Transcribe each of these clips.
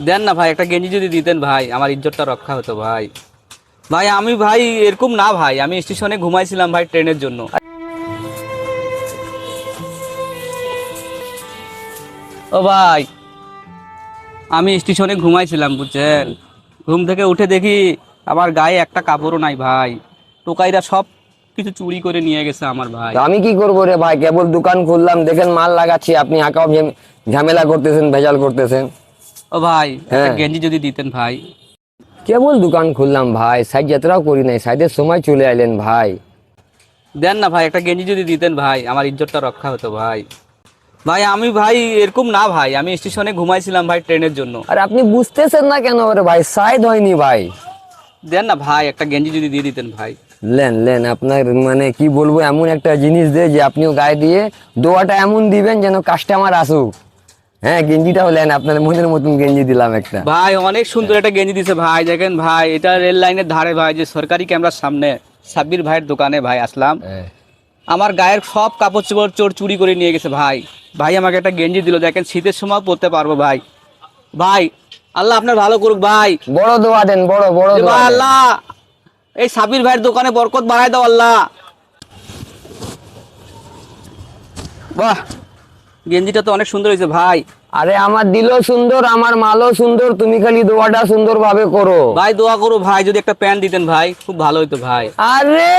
দেন না ভাই, একটা গেঞ্জি যদি দিতেন ভাই, আমার ইজ্জতটা রক্ষা হতো ভাই। ভাই আমি ভাই এরকম না ভাই, আমি স্টেশনে ঘুমাইছিলাম ভাই ট্রেনের জন্য। ও ভাই, আমি স্টেশনে ঘুমাইছিলাম বুঝছেন। ঘুম থেকে উঠে দেখি আমার গায়ে একটা কাপড়ও নাই ভাই। টোকাইরা সব কিছু চুরি করে নিয়ে গেছে আমার ভাই। তো আমি কি করবো রে ভাই? কেবল দোকান খুললাম, দেখেন মাল লাগাচ্ছি, আপনি আঁকাও ঝামেলা করতেছেন, ভেজাল করতেছেন। ও ভাই, একটা হ্যাঁ, গেঞ্জি যদি দিতেন ভাই। কেবল দোকান খুললাম ভাই, সাইড যাত্রাও করি নাই, সাইডের সময় চলে আইলেন ভাই। দেন না ভাই, একটা গেঞ্জি যদি দিতেন ভাই, আমার ইজ্জতটা রক্ষা হতো ভাই। ভাই আমি ভাই এরকম না ভাই, আমি স্টেশনে ঘুমাইছিলাম ভাই ট্রেনের জন্য। আর আপনি বুঝতেছেন না কেন রে ভাই? সাইড হয়নি ভাই। দেন না ভাই, একটা গেঞ্জি যদি দিয়ে দিতেন ভাই। লেন লেন, আপনার মানে কি বলবো, এমন একটা জিনিস দে যে আপনিও গায়ে দিয়ে দোয়াটা এমন দিবেন যেন কাস্টমার আসুক। হ্যাঁ, গেঞ্জিটাও লেন, আপনার মনের মতন গেঞ্জি দিলাম একটা। ভাই অনেক সুন্দর একটা গেঞ্জি দিছে ভাই, দেখেন ভাই, এটা রেল লাইনের ধারে ভাই, যে সরকারি ক্যামেরার সামনে সাব্বির ভাইয়ের দোকানে ভাই আসলাম। হ্যাঁ। আমার গায়ের সব কাপড় চোপড় চোর চুরি করে নিয়ে গেছে ভাই। ভাই আমাকে একটা গেঞ্জি দিল, দেখেন শীতের সময় পরতে পারবো ভাই। ভাই আল্লাহ আপনার ভালো করুক ভাই। বড় দোয়া দেন, বড় বড় যে দোয়া ভাই দেন। আল্লাহ এই সাব্বির ভাইয়ের দোকানে বরকত বাড়ায় দাও আল্লাহ। বাহ, গেঞ্জিটা তো অনেক সুন্দর হয়েছে ভাই। আরে আমার দিলও সুন্দর, আমার মালও সুন্দর, তুমি খালি দোয়াটা সুন্দর ভাবে করো। ভাই দোয়া করো ভাই, যদি একটা প্যান্ট দিতেন ভাই খুব ভালো হতো ভাই। আরে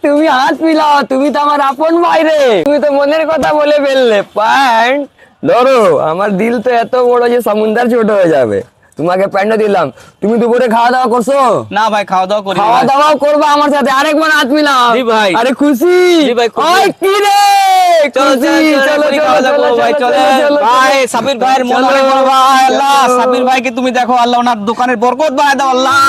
তুমি হাত মিলাও, তুমি তো আমার আপন ভাই রে, তুমি তো মনের কথা বলে ফেললে। প্যান্ট ধরো, আমার দিল তো এত বড় যে সমুদ্র ছোট হয়ে যাবে। তোমাকে প্যান্টও দিলাম। তুমি দুপুরে খাওয়া দাওয়া করছো? না ভাই, খাওয়া দাওয়া করি খাওয়া দাওয়াও করবা আমার সাথে, আরেকবার হাত মিলাও। জি ভাই। আরে খুশি? জি ভাই, খুশি। ওই কি রে, চলো খুশি? চলো চলো খাওয়া দাওয়া চলো করবো ভাই, চলো চলেন চলো ভাই। চলো। সাবির ভাইয়ের মন চলো, অনেক বড় ভাই, আল্লাহ চলো। সাবির ভাইকে তুমি দেখো আল্লাহ, ওনার দোকানের বরকত বাড়ায় দাও আল্লাহ।